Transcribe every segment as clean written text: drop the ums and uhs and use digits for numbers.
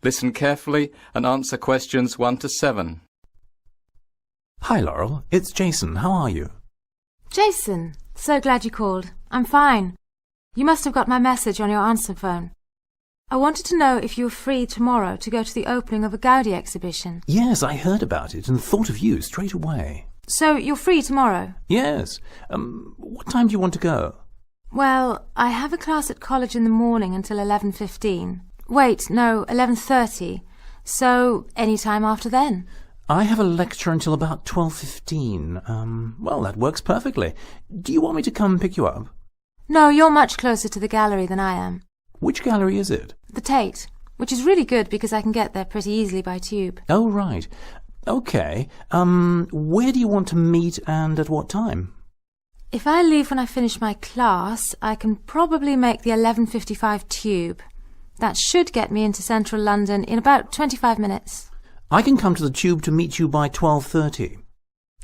Listen carefully and answer questions 1 to 7. Hi, Laurel. It's Jason. How are you? Jason, so glad you called. I'm fine. You must have got my message on your answer phone. I wanted to know if you were free tomorrow to go to the opening of a Gaudi exhibition. Yes, I heard about it and thought of you straight away. So you're free tomorrow? Yes. What time do you want to go? Well, I have a class at college in the morning until 11:15. Wait, no, 11:30. So any time after then. I have a lecture until about 12:15. Well, that works perfectly. Do you want me to come and pick you up? No, you're much closer to the gallery than I am. Which gallery is it? The Tate, which is really good because I can get there pretty easily by tube. Oh, right. Okay. Where do you want to meet and at what time? If I leave when I finish my class, I can probably make the 11:55 tube. That should get me into central London in about 25 minutes. I can come to the tube to meet you by 12:30.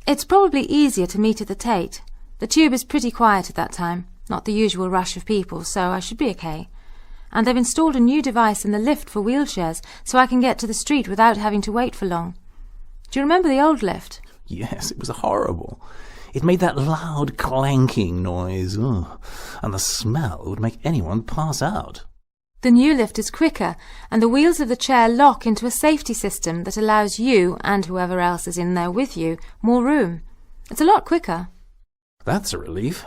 It's probably easier to meet at the Tate. The tube is pretty quiet at that time, not the usual rush of people, so I should be okay. And they've installed a new device in the lift for wheelchairs, so I can get to the street without having to wait for long. Do you remember the old lift? Yes, it was horrible. It made that loud clanking noise, and the smell would make anyone pass out. The new lift is quicker, and the wheels of the chair lock into a safety system that allows you, and whoever else is in there with you, more room. It's a lot quicker. That's a relief.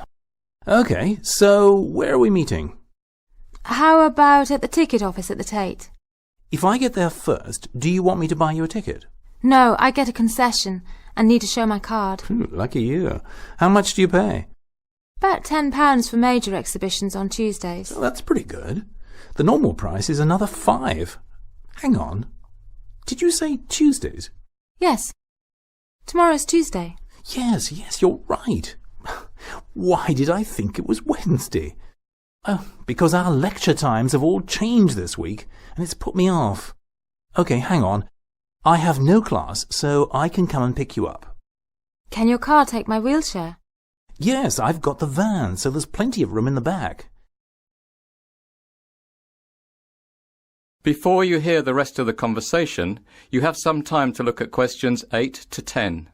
Okay, so where are we meeting? How about at the ticket office at the Tate? If I get there first, do you want me to buy you a ticket? No, I get a concession and need to show my card. Lucky you. How much do you pay? About £10 for major exhibitions on Tuesdays. Well, that's pretty good. The normal price is another £5. Hang on. Did you say Tuesdays? Yes. Tomorrow's Tuesday. Yes, you're right. Why did I think it was Wednesday? Oh, because our lecture times have all changed this week, and it's put me off. Okay, hang on. I have no class, so I can come and pick you up. Can your car take my wheelchair? Yes, I've got the van, so there's plenty of room in the back. Before you hear the rest of the conversation, you have some time to look at questions 8 to 10.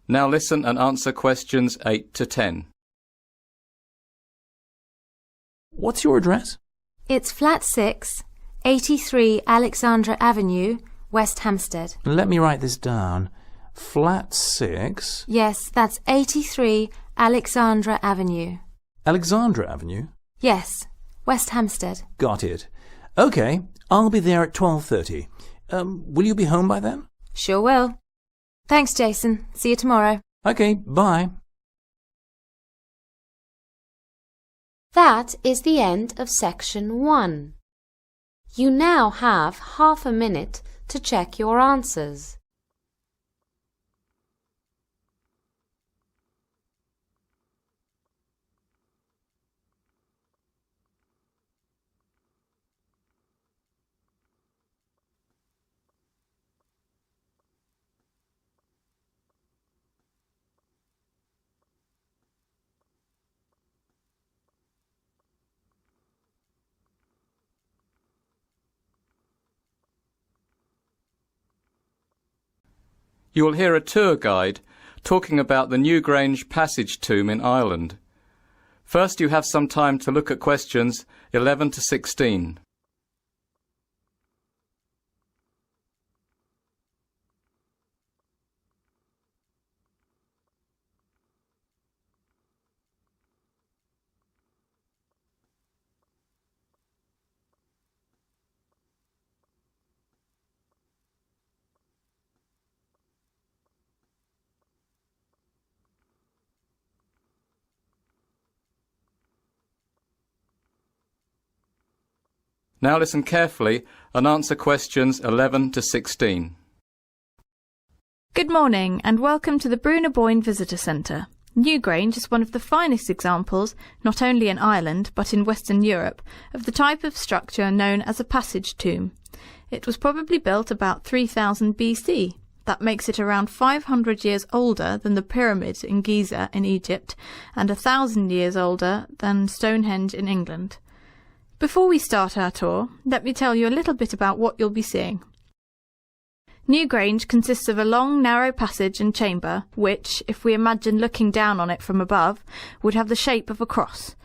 Now listen and answer questions 8 to 10. What's your address? It's flat 6, 83 Alexandra Avenue, West Hampstead. Let me write this down. Flat 6... Yes, that's 83 Alexandra Avenue. Alexandra Avenue? Yes, West Hampstead. Got it. Okay, I'll be there at 12:30. Will you be home by then? Sure will. Thanks, Jason. See you tomorrow. Okay, bye. That is the end of section 1. You now have half a minute to check your answers. You will hear a tour guide talking about the Newgrange Passage tomb in Ireland. First, you have some time to look at questions 11 to 16. Now listen carefully and answer questions 11 to 16. Good morning and welcome to the Bruna Boyne Visitor Centre. Newgrange is one of the finest examples, not only in Ireland but in Western Europe, of the type of structure known as a passage tomb. It was probably built about 3000 BC. That makes it around 500 years older than the pyramids in Giza in Egypt and 1,000 years older than Stonehenge in England. Before we start our tour, let me tell you a little bit about what you'll be seeing. Newgrange consists of a long, narrow passage and chamber which, if we imagine looking down on it from above, would have the shape of a cross.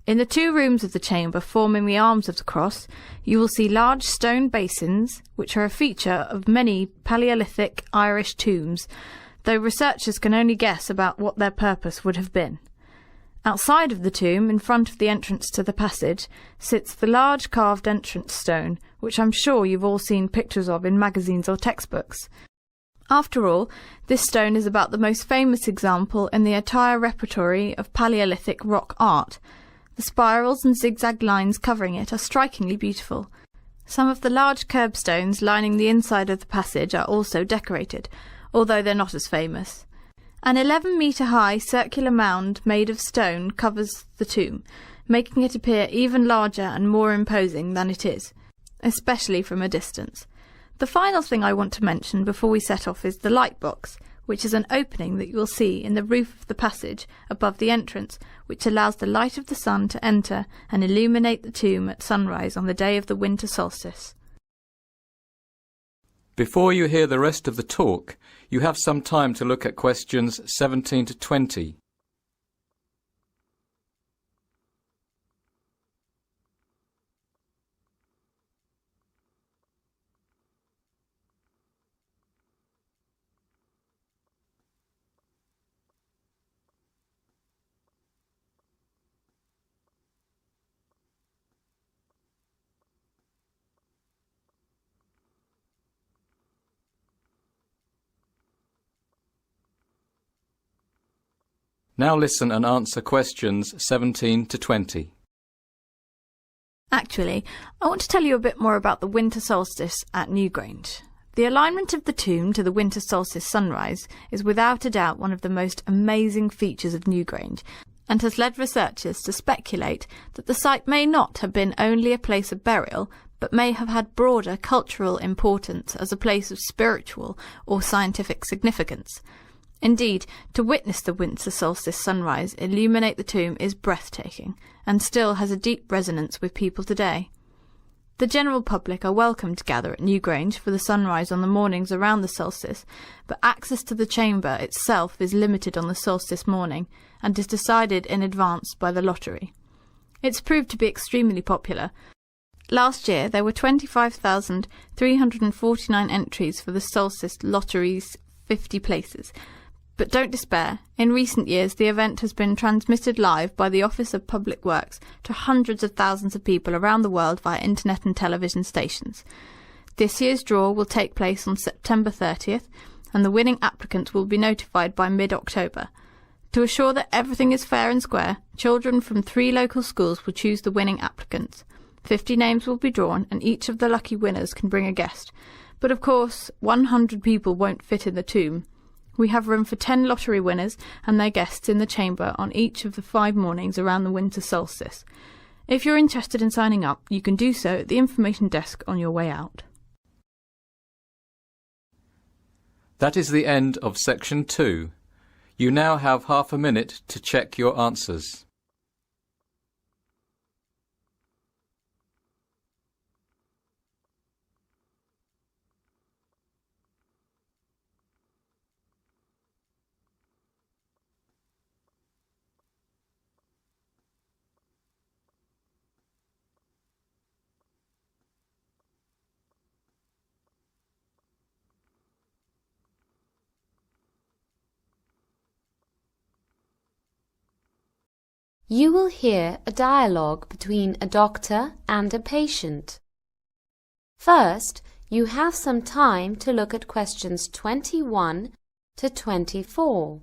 In the two rooms of the chamber forming the arms of the cross, you will see large stone basins, which are a feature of many Paleolithic Irish tombs, though researchers can only guess about what their purpose would have been. Outside of the tomb, in front of the entrance to the passage, sits the large carved entrance stone, which I'm sure you've all seen pictures of in magazines or textbooks. After all, this stone is about the most famous example in the entire repertory of Paleolithic rock art. The spirals and zigzag lines covering it are strikingly beautiful. Some of the large curbstones lining the inside of the passage are also decorated, although they're not as famous. An 11-metre-high circular mound made of stone covers the tomb, making it appear even larger and more imposing than it is, especially from a distance. The final thing I want to mention before we set off is the light box, which is an opening that you will see in the roof of the passage above the entrance, which allows the light of the sun to enter and illuminate the tomb at sunrise on the day of the winter solstice. Before you hear the rest of the talk, you have some time to look at questions 17 to 20. Now listen and answer questions 17 to 20. Actually, I want to tell you a bit more about the winter solstice at Newgrange. The alignment of the tomb to the winter solstice sunrise is without a doubt one of the most amazing features of Newgrange, and has led researchers to speculate that the site may not have been only a place of burial, but may have had broader cultural importance as a place of spiritual or scientific significance. Indeed, to witness the winter solstice sunrise illuminate the tomb is breathtaking, and still has a deep resonance with people today. The general public are welcome to gather at Newgrange for the sunrise on the mornings around the solstice, but access to the chamber itself is limited on the solstice morning, and is decided in advance by the lottery. It's proved to be extremely popular. Last year there were 25,349 entries for the solstice lottery's 50 places. But don't despair. In recent years, the event has been transmitted live by the Office of Public Works to hundreds of thousands of people around the world via internet and television stations. This year's draw will take place on September 30th, and the winning applicants will be notified by mid-October. To assure that everything is fair and square, children from 3 local schools will choose the winning applicants. 50 names will be drawn, and each of the lucky winners can bring a guest. But of course, 100 people won't fit in the tomb. We have room for 10 lottery winners and their guests in the chamber on each of the 5 mornings around the winter solstice. If you're interested in signing up, you can do so at the information desk on your way out. That is the end of section 2. You now have half a minute to check your answers. You will hear a dialogue between a doctor and a patient. First, you have some time to look at questions 21 to 24.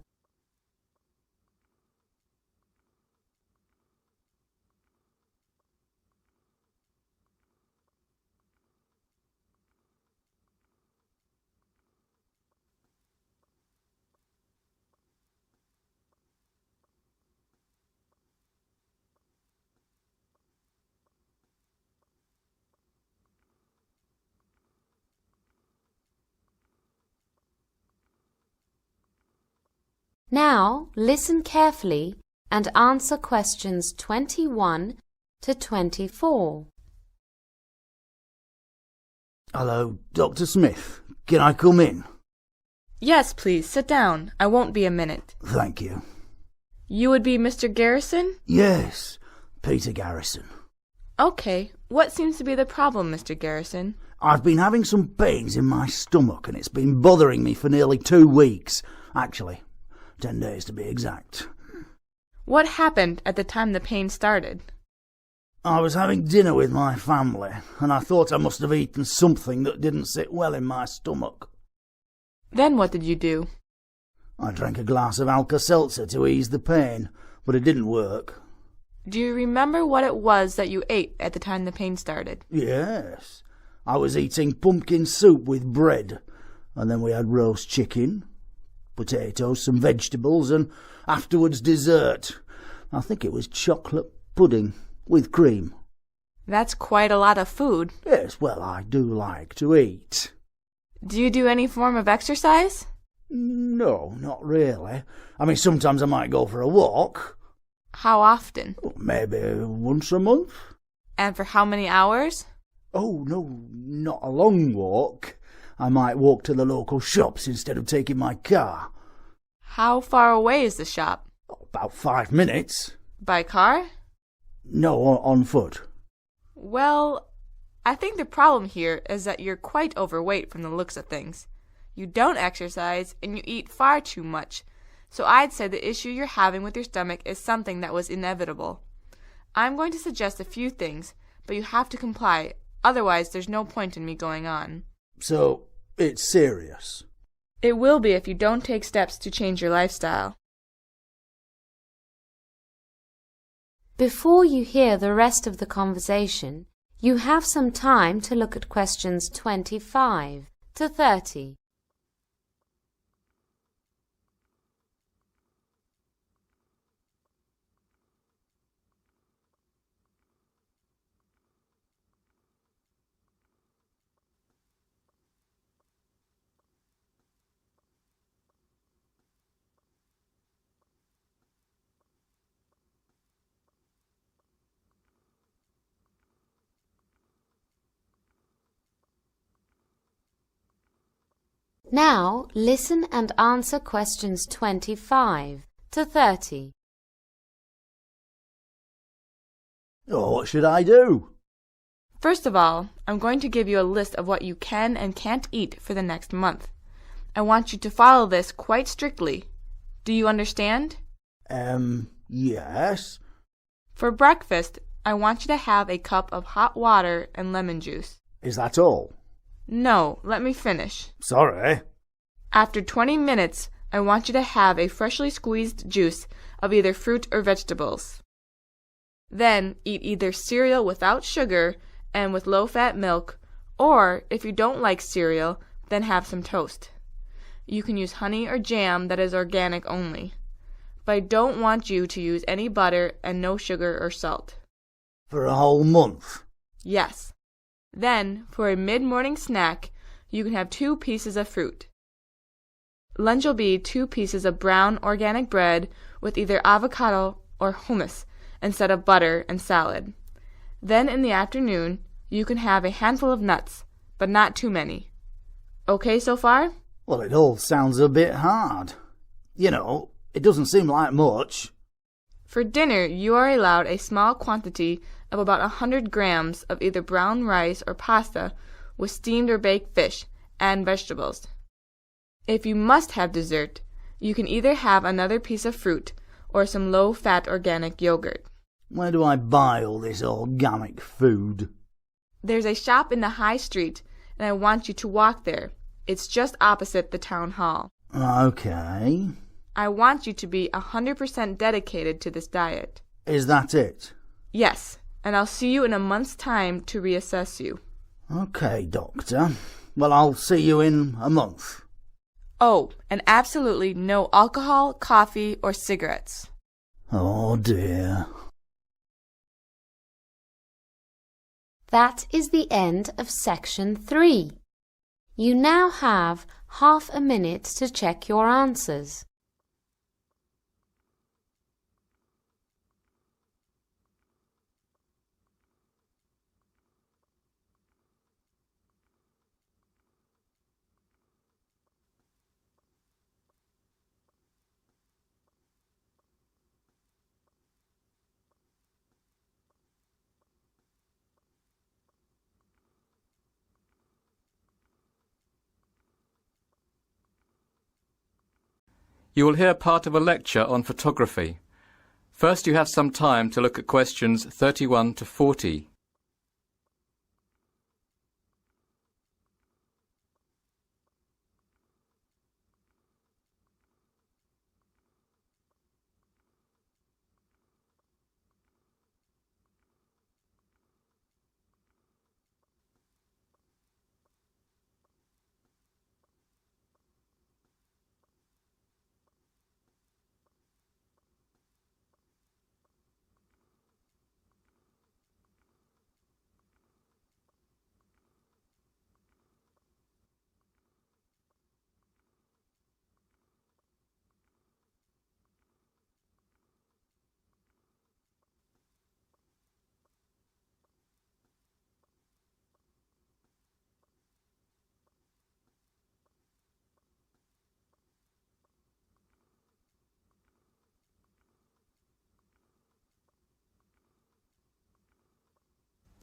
Now listen carefully and answer questions 21 to 24. Hello, Dr. Smith. Can I come in? Yes, please, sit down. I won't be a minute. Thank you. You would be Mr. Garrison? Yes, Peter Garrison. Okay, what seems to be the problem, Mr. Garrison? I've been having some pains in my stomach and it's been bothering me for nearly 2 weeks. Actually, 10 days to be exact. What happened at the time the pain started? I was having dinner with my family and I thought I must have eaten something that didn't sit well in my stomach. Then what did you do? I drank a glass of Alka-Seltzer to ease the pain, but it didn't work. Do you remember what it was that you ate at the time the pain started? Yes. I was eating pumpkin soup with bread, and then we had roast chicken, potatoes, some vegetables, and afterwards dessert. I think it was chocolate pudding with cream. That's quite a lot of food. Yes, well, I do like to eat. Do you do any form of exercise? No, not really. I mean, sometimes I might go for a walk. How often? Maybe once a month. And for how many hours? Oh, no, not a long walk. I might walk to the local shops instead of taking my car. How far away is the shop? About 5 minutes. By car? No, on foot. Well, I think the problem here is that you're quite overweight from the looks of things. You don't exercise and you eat far too much. So I'd say the issue you're having with your stomach is something that was inevitable. I'm going to suggest a few things, but you have to comply. Otherwise, there's no point in me going on. So, it's serious. It will be if you don't take steps to change your lifestyle. Before you hear the rest of the conversation, you have some time to look at questions 25 to 30. Now listen and answer questions 25 to 30. Oh, what should I do? First of all, I'm going to give you a list of what you can and can't eat for the next month. I want you to follow this quite strictly. Do you understand? Yes. For breakfast, I want you to have a cup of hot water and lemon juice. Is that all? No, let me finish. Sorry. After 20 minutes, I want you to have a freshly squeezed juice of either fruit or vegetables. Then eat either cereal without sugar and with low-fat milk, or if you don't like cereal, then have some toast. You can use honey or jam that is organic only. But I don't want you to use any butter and no sugar or salt. For a whole month? Yes. Then, for a mid-morning snack, you can have 2 pieces of fruit. Lunch will be 2 pieces of brown organic bread with either avocado or hummus instead of butter and salad. Then in the afternoon, you can have a handful of nuts, but not too many. Okay so far? Well, it all sounds a bit hard. You know, it doesn't seem like much. For dinner, you are allowed a small quantity of about 100 grams of either brown rice or pasta with steamed or baked fish and vegetables. If you must have dessert, you can either have another piece of fruit or some low-fat organic yogurt. Where do I buy all this organic food? There's a shop in the high street, and I want you to walk there. It's just opposite the town hall. Okay. I want you to be 100% dedicated to this diet. Is that it? Yes, and I'll see you in a month's time to reassess you. Okay, Doctor. Well, I'll see you in a month. Oh, and absolutely no alcohol, coffee, or cigarettes. Oh, dear. That is the end of section 3. You now have half a minute to check your answers. You will hear part of a lecture on photography. First you have some time to look at questions 31 to 40.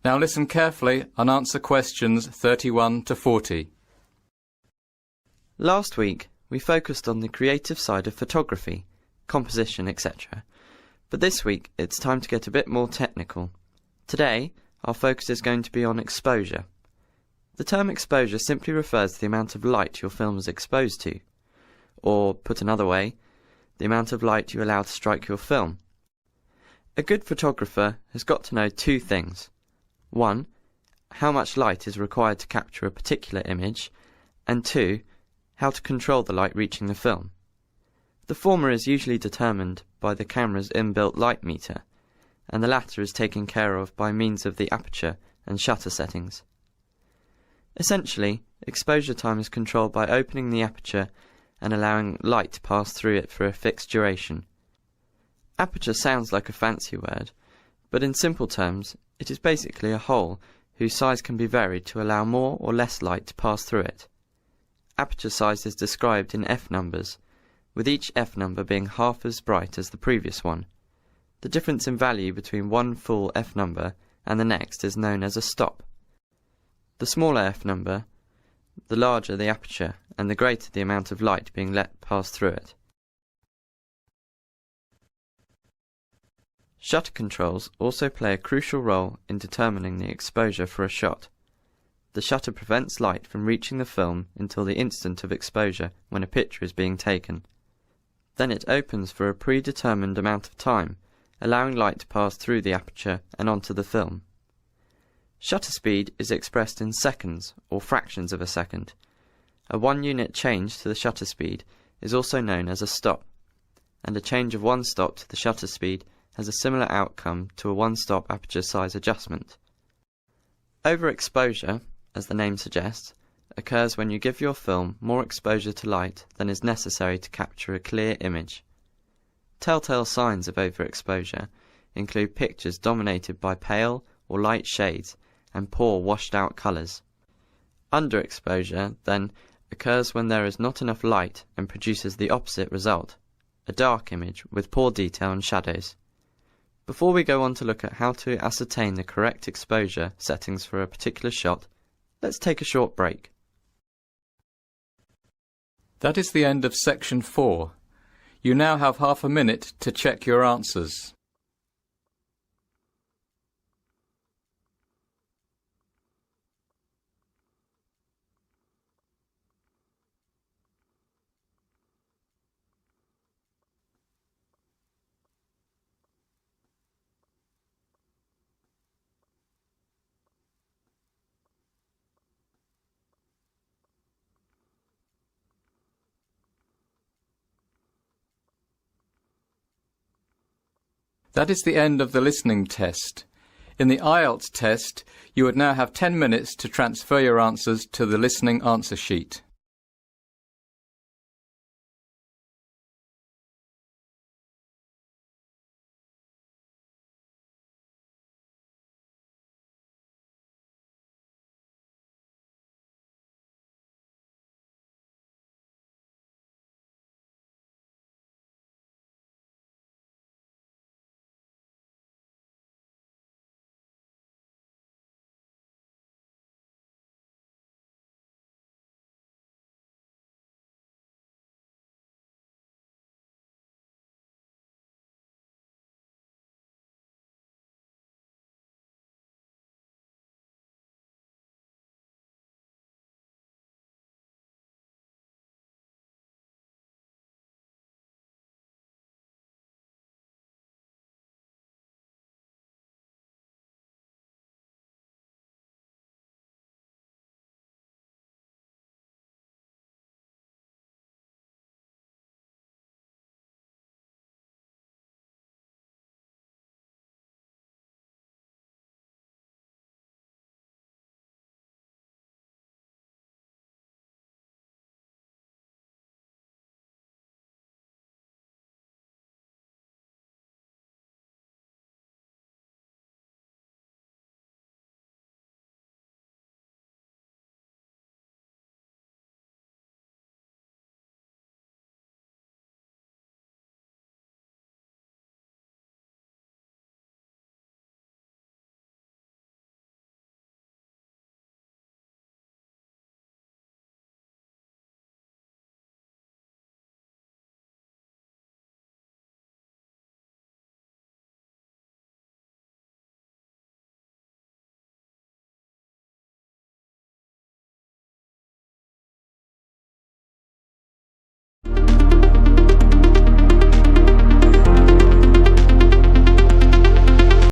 Now listen carefully and answer questions 31 to 40. Last week, we focused on the creative side of photography, composition, etc. But this week, it's time to get a bit more technical. Today, our focus is going to be on exposure. The term exposure simply refers to the amount of light your film is exposed to. Or, put another way, the amount of light you allow to strike your film. A good photographer has got to know two things. 1. How much light is required to capture a particular image, and 2. How to control the light reaching the film. The former is usually determined by the camera's inbuilt light meter, and the latter is taken care of by means of the aperture and shutter settings. Essentially, exposure time is controlled by opening the aperture and allowing light to pass through it for a fixed duration. Aperture sounds like a fancy word, but in simple terms, it is basically a hole whose size can be varied to allow more or less light to pass through it. Aperture size is described in f numbers, with each f number being half as bright as the previous one. The difference in value between one full f number and the next is known as a stop. The smaller f number, the larger the aperture and the greater the amount of light being let pass through it. Shutter controls also play a crucial role in determining the exposure for a shot. The shutter prevents light from reaching the film until the instant of exposure when a picture is being taken. Then it opens for a predetermined amount of time, allowing light to pass through the aperture and onto the film. Shutter speed is expressed in seconds or fractions of a second. A 1-unit change to the shutter speed is also known as a stop, and a change of 1 stop to the shutter speed has a similar outcome to a 1-stop aperture size adjustment. Overexposure, as the name suggests, occurs when you give your film more exposure to light than is necessary to capture a clear image. Telltale signs of overexposure include pictures dominated by pale or light shades and poor washed-out colours. Underexposure, then, occurs when there is not enough light and produces the opposite result, a dark image with poor detail and shadows. Before we go on to look at how to ascertain the correct exposure settings for a particular shot, let's take a short break. That is the end of section 4. You now have half a minute to check your answers. That is the end of the listening test. In the IELTS test, you would now have 10 minutes to transfer your answers to the listening answer sheet.